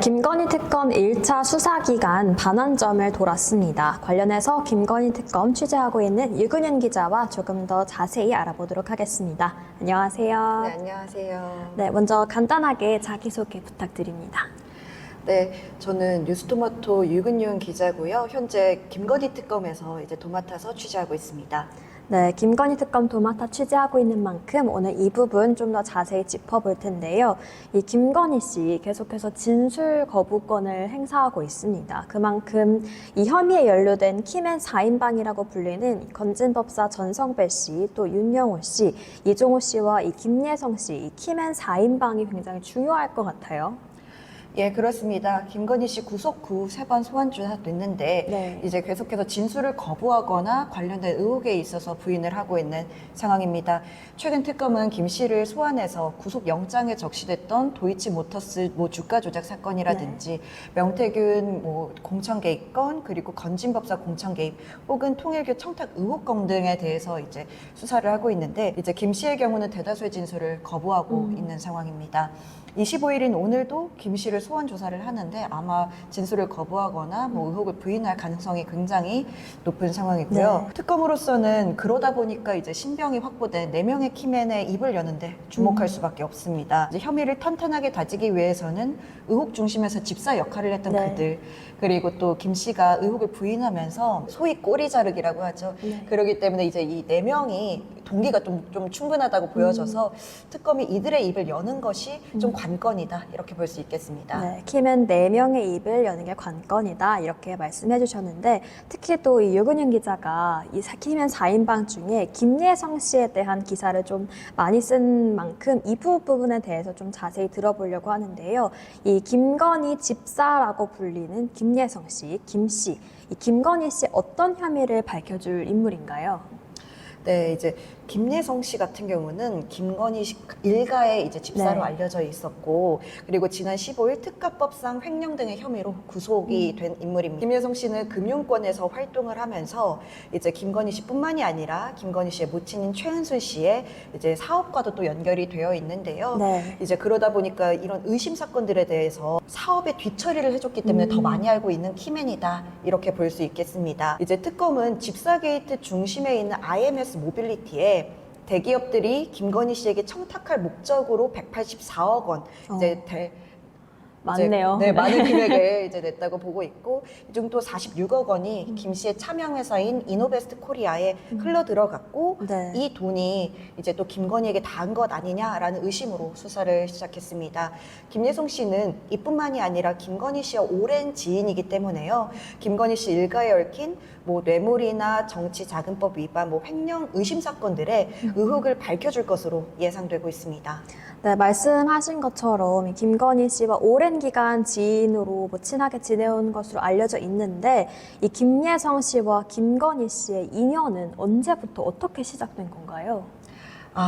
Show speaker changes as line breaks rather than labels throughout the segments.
김건희 특검 1차 수사기간 반환점을 돌았습니다. 관련해서 김건희 특검 취재하고 있는 유근현 기자와 조금 더 자세히 알아보도록 하겠습니다. 안녕하세요.
네, 안녕하세요.
네, 먼저 간단하게 자기소개 부탁드립니다.
네, 저는 뉴스토마토 유근윤 기자고요. 현재 김건희 특검에서 도맡아서 취재하고 있습니다.
네, 김건희 특검 도맡아 취재하고 있는 만큼 오늘 이 부분 좀 더 자세히 짚어볼 텐데요. 이 김건희 씨 계속해서 진술 거부권을 행사하고 있습니다. 그만큼 이 혐의에 연루된 키맨 4인방이라고 불리는 건진법사 전성배 씨, 또 윤영호 씨, 이종호 씨와 이 김예성 씨, 이 키맨 4인방이 굉장히 중요할 것 같아요.
예, 그렇습니다. 김건희 씨 구속 후 3번 소환 조사됐는데
네.
이제 계속해서 진술을 거부하거나 관련된 의혹에 있어서 부인을 하고 있는 상황입니다. 최근 특검은 김 씨를 소환해서 구속 영장에 적시됐던 도이치모터스 주가 조작 사건이라든지 명태균 공천 개입 건, 그리고 건진법사 공천 개입 혹은 통일교 청탁 의혹 건 등에 대해서 이제 수사를 하고 있는데, 이제 김 씨의 경우는 대다수의 진술을 거부하고 있는 상황입니다. 25일인 오늘도 김 씨를 소환 조사를 하는데 아마 진술을 거부하거나 의혹을 부인할 가능성이 굉장히 높은 상황이고요.
네.
특검으로서는 그러다 보니까 이제 신병이 확보된 4명의 키맨의 입을 여는데 주목할 수밖에 없습니다. 이제 혐의를 탄탄하게 다지기 위해서는 의혹 중심에서 집사 역할을 했던
네.
그들, 그리고 또 김 씨가 의혹을 부인하면서 소위 꼬리 자르기라고 하죠.
네.
그렇기 때문에 이제 이 4명이 동기가 좀 충분하다고 보여져서 특검이 이들의 입을 여는 것이 좀 관건이다, 이렇게 볼 수 있겠습니다.
네, 키맨 4명의 입을 여는 게 관건이다, 이렇게 말씀해 주셨는데, 특히 또 이 유근윤 기자가 이 키맨 4인방 중에 김예성 씨에 대한 기사를 좀 많이 쓴 만큼 이 부분에 대해서 좀 자세히 들어보려고 하는데요. 이 김건희 집사라고 불리는 김예성 씨, 김 씨, 이 김건희 씨 어떤 혐의를 밝혀줄 인물인가요?
네, 이제 김예성 씨 같은 경우는 김건희 씨 일가의 이제 집사로
네.
알려져 있었고, 그리고 지난 15일 특가법상 횡령 등의 혐의로 구속이 된 인물입니다. 김예성 씨는 금융권에서 활동을 하면서 이제 김건희 씨뿐만이 아니라 김건희 씨의 모친인 최은순 씨의 이제 사업과도 또 연결이 되어 있는데요.
네.
이제 그러다 보니까 이런 의심 사건들에 대해서 사업의 뒤처리를 해줬기 때문에 더 많이 알고 있는 키맨이다, 이렇게 볼 수 있겠습니다. 이제 특검은 집사 게이트 중심에 있는 IMS 모빌리티에 대기업들이 김건희 씨에게 청탁할 목적으로 184억 원
많네요.
네, 많은 금액을 이제 냈다고 보고 있고, 이 중 또 46억 원이 김 씨의 차명 회사인 이노베스트 코리아에 흘러 들어갔고,
네.
이 돈이 이제 또 김건희에게 닿은 것 아니냐라는 의심으로 수사를 시작했습니다. 김예성 씨는 이뿐만이 아니라 김건희 씨와 오랜 지인이기 때문에요. 김건희 씨 일가에 얽힌 뇌물이나 정치자금법 위반, 횡령 의심 사건들의 의혹을 밝혀줄 것으로 예상되고 있습니다.
네, 말씀하신 것처럼 이 김건희 씨와 오랜 기간 지인으로 친하게 지내온 것으로 알려져 있는데, 이 김예성 씨와 김건희 씨의 인연은 언제부터 어떻게 시작된 건가요?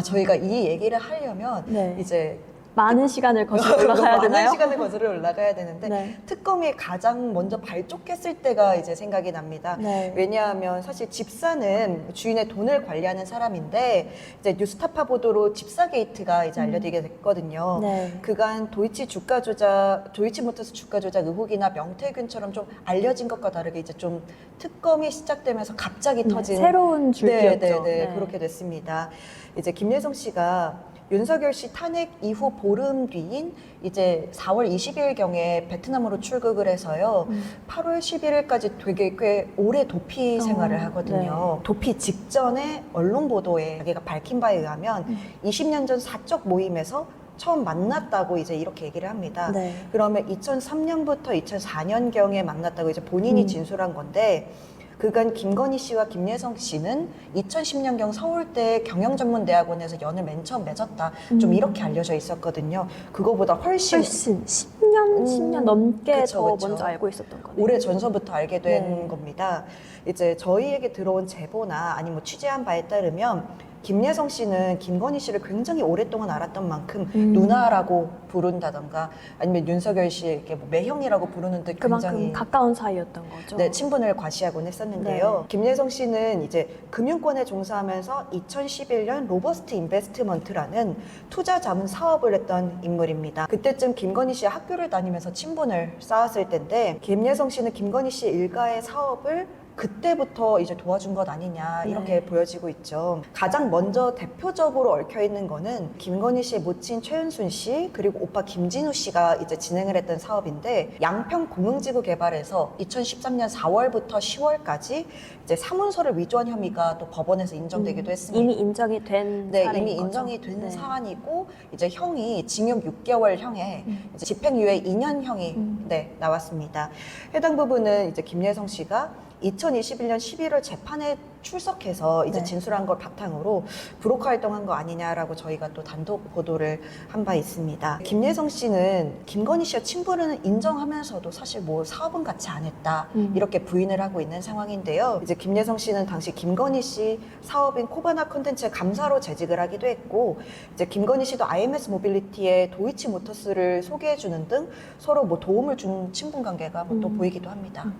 저희가 이 얘기를 하려면
네.
이제
많은 시간을 거슬러 올라가야 되나요?
많은 시간을 거슬러 올라가야 되는데,
네.
특검이 가장 먼저 발족했을 때가 이제 생각이 납니다.
네.
왜냐하면 사실 집사는 주인의 돈을 관리하는 사람인데, 이제 뉴스타파 보도로 집사 게이트가 이제 알려지게 됐거든요.
네.
그간 도이치모터스 주가 조작 의혹이나 명태균처럼 좀 알려진 것과 다르게 이제 좀 특검이 시작되면서 갑자기 터진
새로운 줄기였죠.
네, 그렇게 됐습니다. 이제 김예성 씨가 윤석열 씨 탄핵 이후 보름 뒤인 이제 4월 20일경에 베트남으로 출국을 해서요. 8월 11일까지 되게 꽤 오래 도피 생활을 하거든요. 도피 직전에 언론 보도에 자기가 밝힌 바에 의하면 20년 전 사적 모임에서 처음 만났다고 이제 이렇게 얘기를 합니다.
네.
그러면 2003년부터 2004년경에 만났다고 이제 본인이 진술한 건데, 그간 김건희 씨와 김예성 씨는 2010년경 서울대 경영전문대학원에서 연을 맨 처음 맺었다, 좀 이렇게 알려져 있었거든요. 그거보다 훨씬
10년 넘게
그쵸,
더
그쵸.
먼저 알고 있었던 거네요.
오래 전서부터 알게 된
네.
겁니다. 이제 저희에게 들어온 제보나 아니면 취재한 바에 따르면 김예성 씨는 김건희 씨를 굉장히 오랫동안 알았던 만큼 누나라고 부른다던가 아니면 윤석열 씨에게 뭐 매형이라고 부르는 듯
그만큼
굉장히
가까운 사이였던 거죠.
네, 친분을 과시하곤 했었는데요. 김예성 씨는 이제 금융권에 종사하면서 2011년 로버스트 인베스트먼트라는 투자 자문 사업을 했던 인물입니다. 그때쯤 김건희 씨와 학교를 다니면서 친분을 쌓았을 텐데 김예성 씨는 김건희 씨 일가의 사업을 그때부터 이제 도와준 것 아니냐 이렇게
네.
보여지고 있죠. 가장 먼저 대표적으로 얽혀 있는 거는 김건희 씨의 모친 최은순 씨 그리고 오빠 김진우 씨가 이제 진행을 했던 사업인데 양평 공흥지구 개발에서 2013년 4월부터 10월까지 이제 사문서를 위조한 혐의가 또 법원에서 인정되기도 했습니다.
이미 인정이 된
네,
사례인
이미
거죠.
인정이 된
네.
사안이고 이제 형이 징역 6개월형에 이제 집행유예 2년형이 네, 나왔습니다. 해당 부분은 이제 김예성 씨가 2021년 11월 재판에 출석해서 이제
네.
진술한 걸 바탕으로 브로커 활동한 거 아니냐라고 저희가 또 단독 보도를 한 바 있습니다. 김예성 씨는 김건희 씨와 친분을 인정하면서도 사실 뭐 사업은 같이 안 했다 이렇게 부인을 하고 있는 상황인데요. 이제 김예성 씨는 당시 김건희 씨 사업인 코바나 컨텐츠의 감사로 재직을 하기도 했고 이제 김건희 씨도 IMS 모빌리티의 도이치 모터스를 소개해주는 등 서로 뭐 도움을 준 친분 관계가 또 보이기도 합니다.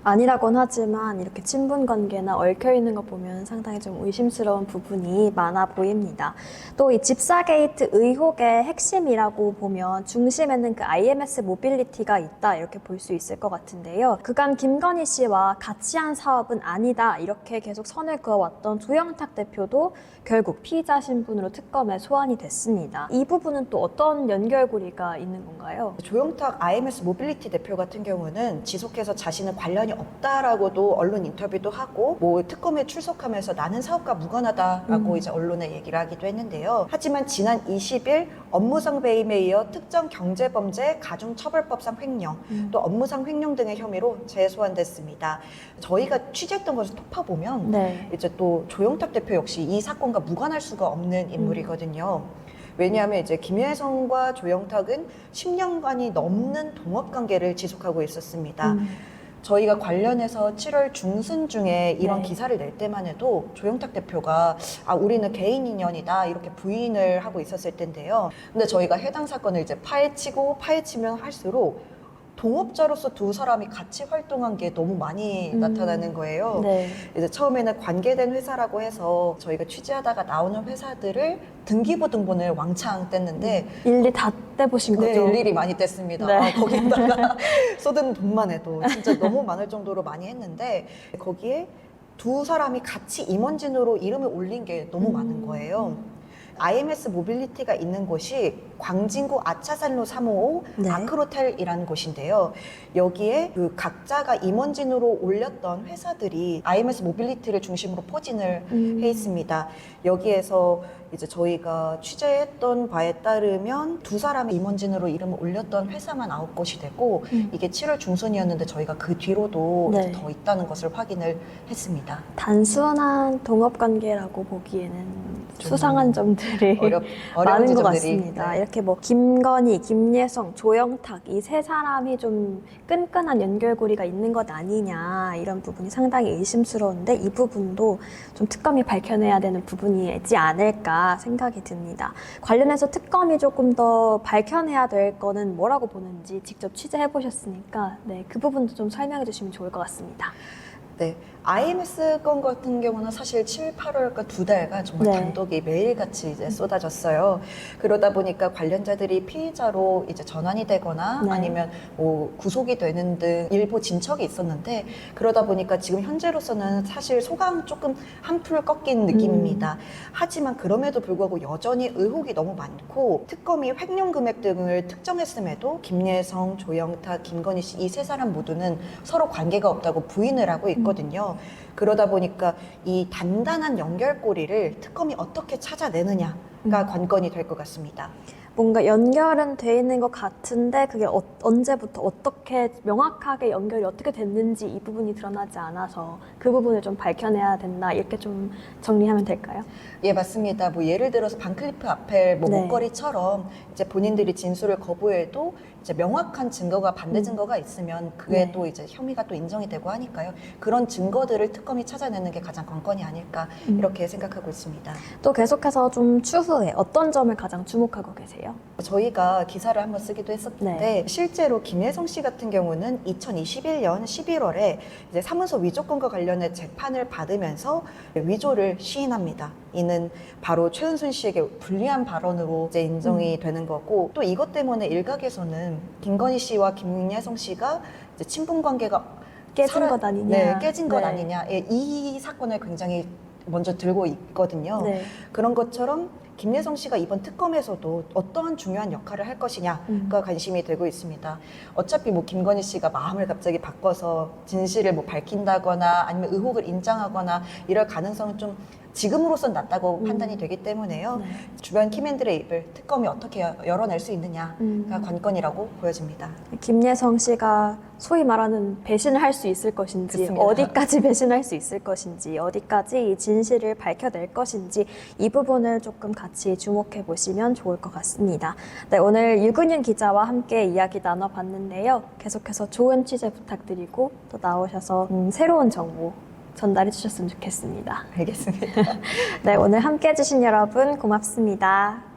아니라곤 하지만 이렇게 친분 관계나 얽혀 있는 거 보면 상당히 좀 의심스러운 부분이 많아 보입니다. 또 이 집사 게이트 의혹의 핵심이라고 보면 중심에는 그 IMS 모빌리티가 있다 이렇게 볼 수 있을 것 같은데요. 그간 김건희 씨와 같이 한 사업은 아니다 이렇게 계속 선을 그어왔던 조영탁 대표도 결국 피의자 신분으로 특검에 소환이 됐습니다. 이 부분은 또 어떤 연결고리가 있는 건가요?
조영탁 IMS 모빌리티 대표 같은 경우는 지속해서 자신은 관련이 없다라고도 언론 인터뷰도 하고 뭐 특검에 출석하면서 나는 사업과 무관하다라고 이제 언론에 얘기를 하기도 했는데요. 하지만 지난 20일 업무상 배임에 이어 특정 경제범죄 가중처벌법상 횡령 또 업무상 횡령 등의 혐의로 재소환됐습니다. 저희가 취재했던 것을 톱파보면
네.
이제 또 조영탁 대표 역시 이 사건과 무관할 수가 없는 인물이거든요. 왜냐하면 이제 김혜성과 조영탁은 10년간이 넘는 동업관계를 지속하고 있었습니다. 저희가 관련해서 7월 중순 중에 이런
네.
기사를 낼 때만 해도 조영탁 대표가 우리는 개인 인연이다 이렇게 부인을 하고 있었을 텐데요. 근데 저희가 해당 사건을 이제 파헤치면 할수록 동업자로서 두 사람이 같이 활동한 게 너무 많이 나타나는 거예요.
네.
이제 처음에는 관계된 회사라고 해서 저희가 취재하다가 나오는 회사들을 등기부 등본을 왕창 뗐는데
일일이 다 떼보신
네,
거죠?
일일이 많이 뗐습니다.
네.
거기다가 쏟은 돈만 해도 진짜 너무 많을 정도로 많이 했는데 거기에 두 사람이 같이 임원진으로 이름을 올린 게 너무 많은 거예요. IMS 모빌리티가 있는 곳이 광진구 아차산로 355
네.
아크로텔이라는 곳인데요. 여기에 그 각자가 임원진으로 올렸던 회사들이 IMS 모빌리티를 중심으로 포진을 해 있습니다. 여기에서 이제 저희가 취재했던 바에 따르면 두 사람의 임원진으로 이름을 올렸던 회사만 9곳이 되고 이게 7월 중순이었는데 저희가 그 뒤로도
네.
이제 더 있다는 것을 확인을 했습니다.
단순한 동업관계라고 보기에는
좀
수상한 점들이
어려운
많은 것
지점들이,
같습니다.
네.
이렇게 뭐 김건희, 김예성, 조영탁 이 세 사람이 좀 끈끈한 연결고리가 있는 것 아니냐 이런 부분이 상당히 의심스러운데 이 부분도 좀 특검이 밝혀내야 되는 부분이지 않을까 생각이 듭니다. 관련해서 특검이 조금 더 밝혀내야 될 거는 뭐라고 보는지 직접 취재해 보셨으니까 네, 그 부분도 좀 설명해 주시면 좋을 것 같습니다.
네, IMS 건 같은 경우는 사실 7, 8월과 두 달간 정말
네.
단독이 매일같이 이제 쏟아졌어요. 그러다 보니까 관련자들이 피의자로 이제 전환이 되거나
네.
아니면 뭐 구속이 되는 등 일부 진척이 있었는데 그러다 보니까 지금 현재로서는 사실 소강 조금 한풀 꺾인 느낌입니다. 하지만 그럼에도 불구하고 여전히 의혹이 너무 많고 특검이 횡령 금액 등을 특정했음에도 김예성, 조영탁, 김건희 씨 이 세 사람 모두는 서로 관계가 없다고 부인을 하고 있거든요. 그러다 보니까 이 단단한 연결고리를 특검이 어떻게 찾아내느냐가 관건이 될 것 같습니다.
뭔가 연결은 돼 있는 것 같은데 그게 언제부터 어떻게 명확하게 연결이 어떻게 됐는지 이 부분이 드러나지 않아서 그 부분을 좀 밝혀내야 된다 이렇게 좀 정리하면 될까요?
예, 맞습니다. 뭐 예를 들어서 반클리프 아펠 뭐
네.
목걸이처럼 이제 본인들이 진술을 거부해도 이제 명확한 증거가 반대 증거가 있으면 그게
네.
또 이제 혐의가 또 인정이 되고 하니까요. 그런 증거들을 특검이 찾아내는 게 가장 관건이 아닐까 이렇게 생각하고 있습니다.
또 계속해서 좀 추후에 어떤 점을 가장 주목하고 계세요?
저희가 기사를 한번 쓰기도 했었는데
네.
실제로 김혜성 씨 같은 경우는 2021년 11월에 이제 사문서 위조건과 관련해 재판을 받으면서 위조를 시인합니다. 이는 바로 최은순 씨에게 불리한 발언으로 이제 인정이 되는 거고 또 이것 때문에 일각에서는 김건희 씨와 김혜성 씨가 이제 친분 관계가
깨진 것 아니냐?
네, 깨진 것
네.
아니냐. 예, 이 사건을 굉장히 먼저 들고 있거든요.
네.
그런 것처럼 김예성 씨가 이번 특검에서도 어떠한 중요한 역할을 할 것이냐가 관심이 되고 있습니다. 어차피 뭐 김건희 씨가 마음을 갑자기 바꿔서 진실을 뭐 밝힌다거나 아니면 의혹을 인정하거나 이럴 가능성은 좀 지금으로선 낮다고 판단이 되기 때문에요.
네.
주변 키맨들의 입을 특검이 어떻게 열어낼 수 있느냐가 관건이라고 보여집니다.
김예성 씨가 소위 말하는 배신을 할 수 있을 것인지
그렇습니다.
어디까지 배신할 수 있을 것인지 어디까지 이 진실을 밝혀낼 것인지 이 부분을 조금 같이 주목해 보시면 좋을 것 같습니다. 네, 오늘 유근윤 기자와 함께 이야기 나눠봤는데요. 계속해서 좋은 취재 부탁드리고 또 나오셔서 새로운 정보 전달해 주셨으면 좋겠습니다.
알겠습니다.
네, 오늘 함께 해주신 여러분 고맙습니다.